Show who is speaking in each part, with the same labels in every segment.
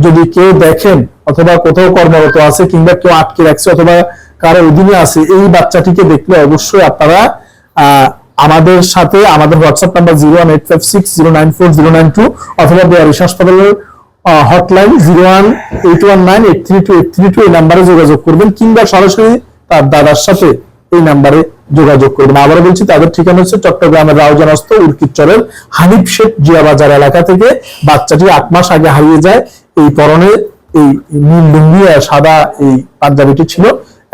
Speaker 1: যদি কেউ দেখেন অথবা কোথাও কর্মরত আছে কিংবা কেউ আটকে রাখছে অথবা কারো অধীনে আছে, এই বাচ্চাটিকে দেখলে অবশ্যই আপনারা আমাদের সাথে আমাদের হোয়াটসঅ্যাপ নাম্বার 01856094092 অথবা বেয়ারিশ হাসপাতালের হটলাইন 01819832832 এই নাম্বারে যোগাযোগ করবেন কিংবা সরাসরি তার দাদার সাথে এই নাম্বারে যোগাযোগ করবেন। আবারও বলছি, তাদের ঠিকানা হচ্ছে চট্টগ্রামের রাউজানস্থ উর্কিচরের হানিফ শেখ জিয়া বাজার এলাকা থেকে। বাচ্চাটি 8 মাস আগে হারিয়ে যায়। এই পরনে এই নীল লুঙ্গি আর সাদা এই পাঞ্জাবিটি ছিল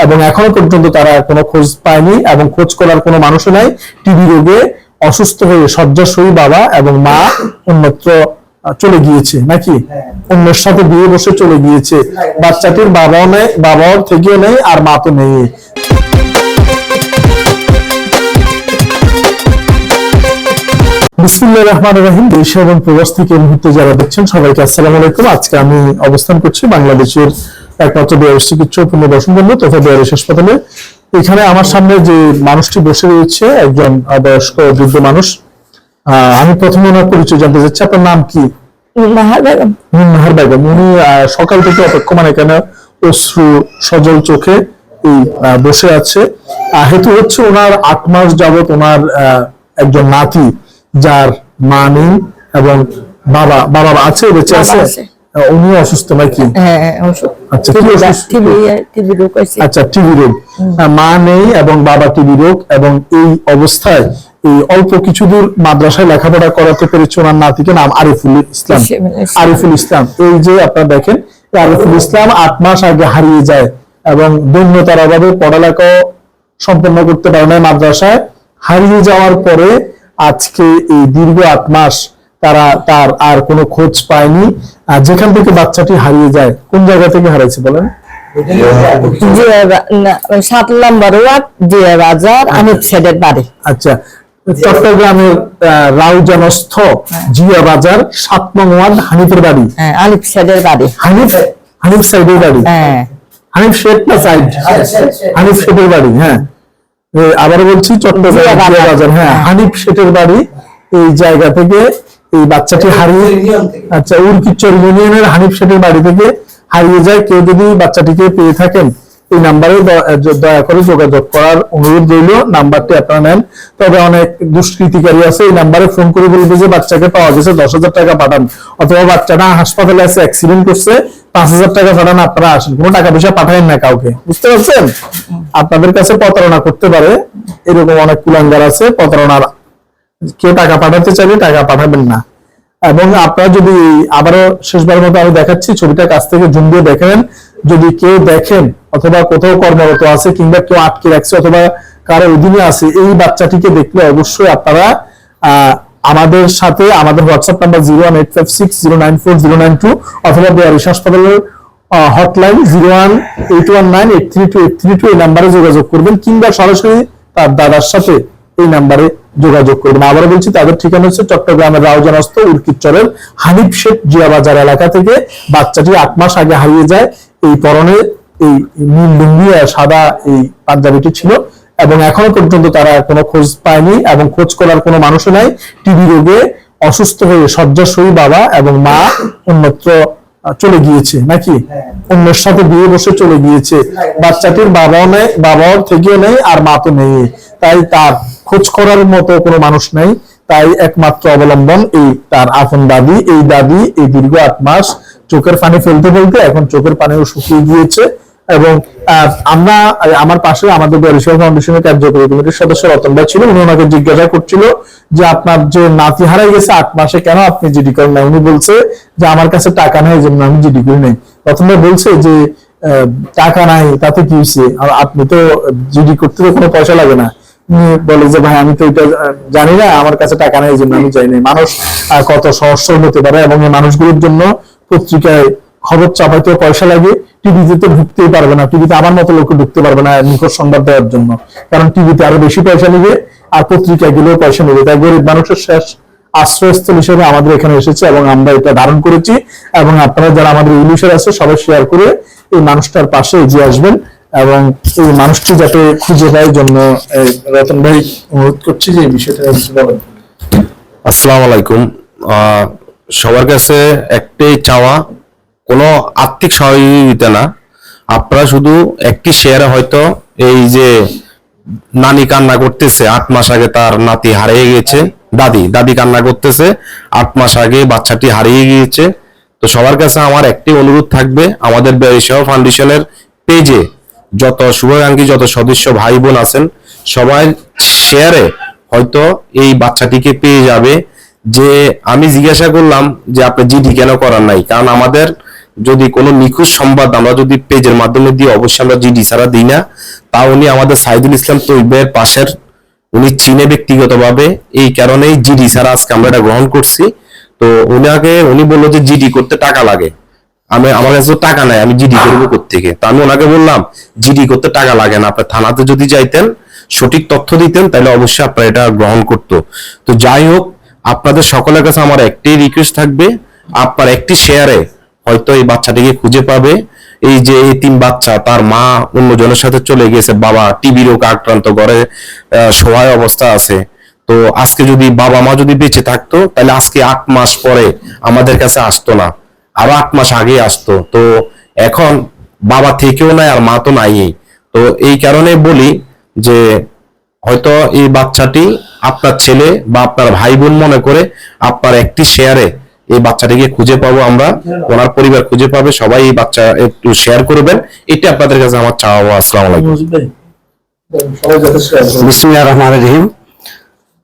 Speaker 1: এবং এখনো পর্যন্ত তারা কোনো খোঁজ পায়নি এবং খোঁজ করার কোনো মানুষও নাই। টিবি রোগে অসুস্থ হয়ে শয্যাশয়ী বাবা এবং মা অন্যত্র চলে গিয়েছে, নাকি অন্যের সাথে বিয়ে বসে চলে গিয়েছে। বাচ্চাটির বাবাও নেই, বাবাও থেকেও নেই, আর মা তো নেই। বিসমিল্লাহির রহমানির রহিম। দেশ এবং প্রবাস থেকে এই মুহূর্তে যারা দেখছেন সবাইকে আসসালামু আলাইকুম। আজকে আমি অবস্থান করছি বাংলাদেশের একমাত্র বেয়ারিশ চিকিৎসা পুনর্বাসন কেন্দ্র তথা বেয়ারিশ হাসপাতালে। এখানে আমার সামনে যে মানুষটি বসে রয়েছে একজন বয়স্ক বৃদ্ধ মানুষ। আমি প্রথমে ওনার পরিচয় জানতে চাচ্ছি। আপনার নাম কি?
Speaker 2: নাহার বেগম।
Speaker 1: উনি সকাল থেকে অপেক্ষমান এখানে অশ্রু সজল চোখে এই বসে আছে। হেতু হচ্ছে ওনার 8 মাস যাবত ওনার একজন নাতি যার মা নেই এবং বাবা আছে, বেঁচে আছে, উনি অসুস্থ নাকি? আচ্ছা, টিবি রোগ। মা নেই এবং বাবা টিবি রোগ এবং এই অবস্থায় এই অল্প কিছু দূর মাদ্রাসায় লেখাপড়া করাতে পেরেছে ওনার নাতিকে। নাম আরিফুল ইসলাম। এই যে আপনারা দেখেন, আরিফুল ইসলাম 8 মাস আগে হারিয়ে যায় এবং দৈন্যতার অভাবে পড়ালেখাও সম্পন্ন করতে পারে না। মাদ্রাসায় হারিয়ে যাওয়ার পরে আজকে এই দীর্ঘ 8 মাস তার আর কোনো খোঁজ পায়নি। যেখান থেকে বাচ্চাটি হারিয়ে যায়, কোন জায়গা থেকে হারিয়েছে বলেন?
Speaker 2: 7 নম্বর ওয়ার্ড জিয়া বাজার, আনিফ শেডের বাড়ি।
Speaker 1: আচ্ছা, চট্টগ্রামের রাউজানস্থ জিয়া বাজার 7 নং ওয়ার্ড হানিফের বাড়ি।
Speaker 2: আনিফ শেডের বাড়ি।
Speaker 1: হানিফ সাইডের বাড়ি। হানিফ শেড না সাইড? হানিফ শেডের বাড়ি। হ্যাঁ, আবার বলছি চট্টগ্রাম জিয়া বাজার। হ্যাঁ, হানিফ শেডের বাড়ি। এই জায়গা থেকে এই বাচ্চাটি হারিয়ে, আচ্ছা, উর্কিচর ইউনিয়নের হানিফ শেডের বাড়ি থেকে হারিয়ে যায়। কেউ যদি বাচ্চাটিকে পেয়ে থাকেন এই নাম্বারে দয়া করে যোগাযোগ করার অনুরোধ রইল। নাম্বারটি আপনারা নেন। তবে অনেক দুষ্কৃতিকারী আছে, এই নাম্বারে ফোন করে বলবে যে বাচ্চাকে পাওয়া গেছে, 10,000 টাকা পাঠান, অথবা বাচ্চাটা হাসপাতালে আছে, অ্যাক্সিডেন্ট করছে, 5,000 টাকা পাঠান, আপনারা আসেন। কোনো টাকা পয়সা পাঠাবেন না কাউকে, বুঝতে পারছেন? আপনাদের কাছে প্রতারণা করতে পারে, এরকম অনেক কুলাঙ্গার আছে প্রতারণার। কেউ টাকা পাঠাতে চাইলে টাকা পাঠাবেন না। এবং আপনারা যদি আবারও শেষবার মতো আমি দেখাচ্ছি, ছবিটা কাছ থেকে জুম দিয়ে দেখেন। যদি কেউ দেখেন অথবা কোথাও কর্মরত আছে কিংবা কেউ আটকে রাখছে অথবা কারো অধীনে আছে, এই বাচ্চাটিকে দেখলে অবশ্যই আপনারা আমাদের সাথে আমাদের হোয়াটসঅ্যাপ নাম্বার 01856094092 অথবা বেয়ারিশ হাসপাতালের হটলাইন 01819832832 এই নাম্বারে যোগাযোগ করবেন কিংবা সরাসরি তার দাদার সাথে এই নাম্বারে যোগাযোগ করবেন। আবারও বলছি, তাদের ঠিকানা হচ্ছে চট্টগ্রামের রাউজানস্থ উর্কিচরের হানিফ শেখ জিয়া বাজার এলাকা থেকে। বাচ্চাটি 8 মাস আগে হারিয়ে যায়। এই পরনে এই নীল লুঙ্গি আর সাদা এই পাঞ্জাবিটি ছিল এবং এখনো পর্যন্ত তারা কোনো খোঁজ পায়নি এবং খোঁজ করার কোনো মানুষও নাই। টিবি রোগে অসুস্থ হয়ে শয্যাশয়ী বাবা এবং মা অন্যত্র চলে গিয়েছে, নাকি অন্যের সাথে বিয়ে বসে চলে গিয়েছে। বাচ্চাটির বাবাও থেকেও নেই, আর মা তো নেই। তাই তার খোঁজ করার মতো কোনো মানুষ নেই। তাই একমাত্র অবলম্বন এই তার আপন দাদি। এই দাদি এই দীর্ঘ 8 মাস চোখের পানি ফেলতে ফেলতে এখন চোখের পানিও শুকিয়ে গিয়েছে। এবং আমার পাশে আমাদের বেয়ারিশ ফাউন্ডেশনের কার্যকরী কমিটির সদস্য রতন ভাই ছিল। উনি ওনাকে জিজ্ঞাসা করছিল যে আপনার যে নাতি হারাই গেছে 8 মাসে, কেন আপনি জিডি করেন না? উনি বলছে যে আমার কাছে টাকা নাই, এই জন্য আমি জিডি করি নাই। রতন ভাই বলছে যে টাকা নাই তাতে কি হয়েছে, আপনি তো জিডি করতে কোনো পয়সা লাগে না। বলে যে ভাই আমি তো এটা জানি না, আমার কাছে টাকা নেই, এই জন্য আমি চাই নাই। মানুষ কত সহজ হতে পারে এবং এই মানুষগুলোর জন্য পত্রিকায় খবর চাপাইতেও পয়সা লাগে। টিভিতে তো ঢুকতেই পারবে না, টিভিতে আমার মতো লোক ঢুকতে পারবে না নিখোঁজ সংবাদ দেওয়ার জন্য, কারণ টিভিতে আরো বেশি পয়সা নেবে আর পত্রিকায় গেলেও পয়সা নেবে। তাই গরিব মানুষের শেষ আশ্রয়স্থল হিসেবে আমাদের এখানে এসেছে এবং আমরা এটা ধারণ করেছি। এবং আপনারা যারা আমাদের ইউলিশার আছে সবাই শেয়ার করে এই মানুষটার পাশে এগিয়ে আসবেন এবং এই মানুষটি যাতে খুঁজে পায় জন্য রতন ভাই অনুরোধ করছি যে এই বিষয়টা বলেন।
Speaker 3: আসসালামু আলাইকুম। সবার কাছে একটাই চাওয়া কোনো আর্থিক সহযোগিতা না, আপনারা শুধু একটি শেয়ারে হয়তো এই যে নানি কান্না করতেছে 8 মাস আগে তার নাতি হারিয়ে গেছে, দাদি কান্না করতেছে 8 মাস আগে বাচ্চাটি হারিয়ে গিয়েছে। তো সবার কাছে আমার একটি অনুরোধ থাকবে, আমাদের বেরিশাহ ফাউন্ডেশনের পেজে যত শুভাকাঙ্ক্ষী যত সদস্য ভাই বোন আছেন সবাই শেয়ারে হয়তো এই বাচ্চাটিকে পেয়ে যাবে। যে আমি জিজ্ঞাসা করলাম যে আপনি জিডি কেন করার নাই, কারণ আমাদের যদি কোনো নিখোঁজ সংবাদ আমরা যদি পেজের মাধ্যমে দিই অবশ্যই আমরা জিডি ছাড়া দিই না। তা উনি আমাদের সাইদুল ইসলাম তৈবের পাশের, উনি চিনে ব্যক্তিগতভাবে, এই কারণেই জিডি ছাড়া আজকে আমরা এটা গ্রহণ করছি। তো উনি বললো যে জিডি করতে টাকা লাগে, আমার কাছে তো টাকা নাই, আমি জিডি করবো কোত্থেকে। তা আমি ওনাকে বললাম জিডি করতে টাকা লাগে না, আপনার থানাতে যদি যাইতেন সঠিক তথ্য দিতেন তাহলে অবশ্যই আপনারা এটা গ্রহণ করতো। তো যাই হোক, আপনাদের সকলের কাছে আমার একটাই রিকোয়েস্ট থাকবে, আপনার একটি শেয়ারে হয়তো এই বাচ্চাটিকে খুঁজে পাবে। এই যে এই 3 বাচ্চা, তার মা অন্যজনের সাথে চলে গেছে, বাবা টিবি রোগ আক্রান্ত, ঘরে সহায় অবস্থা আছে। তো আজকে যদি বাবা মা যদি বেঁচে থাকতো তাহলে আজকে 8 মাস পরে আমাদের কাছে আসতো না, আরো 8 মাস আগে আসতো। তো এখন বাবা থেকেও নাই আর মা তো নাই। তো এই কারণে বলি যে হয়তো এই বাচ্চাটি আপনার ছেলে বা আপনার ভাই বোন মনে করে আপনার একটি শেয়ারে এই বাচ্চাটিকে খুঁজে পাবো আমরা, ওনার পরিবার খুঁজে পাবে, সবাই এই বাচ্চা একটু শেয়ার করবেন, এটা আপনাদের কাছে আমার চাওয়া। আসসালামু আলাইকুম।
Speaker 4: বিসমিল্লাহির রহমানির রহিম।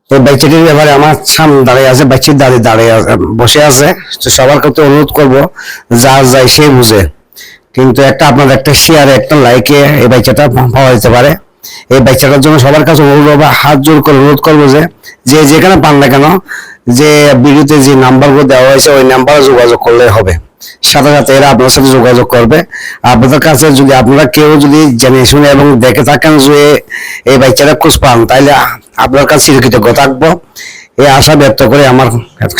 Speaker 4: এই বাচ্চাটির ব্যাপারে আমার সামনে দাঁড়িয়ে আছে, বাচ্চার দাদি দাঁড়িয়ে বসে আছে। তো সবার কাছে অনুরোধ করবো, যার যাই সে বুঝে, কিন্তু আপনাদের একটা শেয়ারে একটা লাইকে এই বাচ্চাটা পাওয়া যেতে পারে। এই বাচ্চাটার জন্য সবার কাছে অনুরোধ বা হাত জোর করে অনুরোধ করবো যে যেখানে পান না কেন, যে ভিডিওতে যে নাম্বারগুলো দেওয়া হয়েছে ওই নাম্বারে যোগাযোগ করলে হবে, সাথে সাথে এরা আপনার সাথে যোগাযোগ করবে। আপনাদের কাছে যদি আপনারা কেউ যদি জেনে শুনে এবং দেখে থাকেন যে এই বাচ্চাটা খোঁজ পান, তাহলে আপনার কাছে কৃতজ্ঞ থাকবো। এই আশা ব্যক্ত করে আমার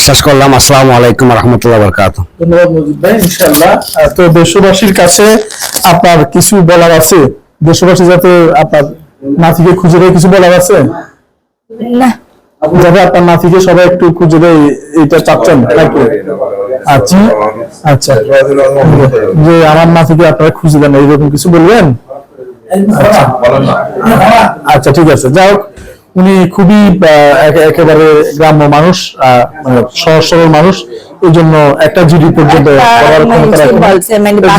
Speaker 4: শেষ করলাম। আসসালামু আলাইকুম রহমতুল্লাহ বরকাতুহু।
Speaker 1: ধন্যবাদ মজিদ ভাই, ইনশাআল্লাহ। তো দেশবাসীর কাছে আপনার কিছু বলার আছে? দেশবাসী যাতে আপনার নাতিকে খুঁজে দেয়, কিছু বলার আছে?
Speaker 2: না,
Speaker 1: যাতে আপনার নাতিকে সবাই একটু খুঁজে দেয়, এটা চাচ্ছেন নাকি? আচ্ছা আচ্ছা, যে আমার নাতিকে আপনারা খুঁজে দেন, এইরকম কিছু বলবেন? আচ্ছা ঠিক আছে। যাই হোক, উনি খুবই একেবারে গ্রাম্য মানুষ, মানে সহজ সরল মানুষ, এই জন্য একটা জিডি পর্যন্ত করার ক্ষমতা রাখেন।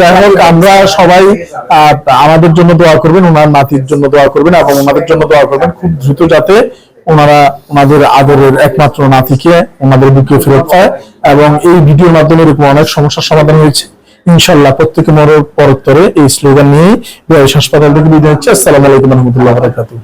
Speaker 1: যাই হোক, আমরা সবাই আমাদের জন্য দোয়া করবেন, ওনার নাতির জন্য দোয়া করবেন এবং ওনাদের জন্য দোয়া করবেন খুব দ্রুত, যাতে ওনারা ওনাদের আদরের একমাত্র নাতিকে ওনাদের বুকে ফেরত পায়। এবং এই ভিডিওর মাধ্যমে এরকম অনেক সমস্যার সমাধান হয়েছে ইনশাল্লাহ। প্রত্যেকে মরর পরত্তরে এই স্লোগান নিয়ে হাসপাতাল থেকে বিদায় হচ্ছে। আসসালামু আলাইকুম রহমতুল্লাহ বারাকাতুহু।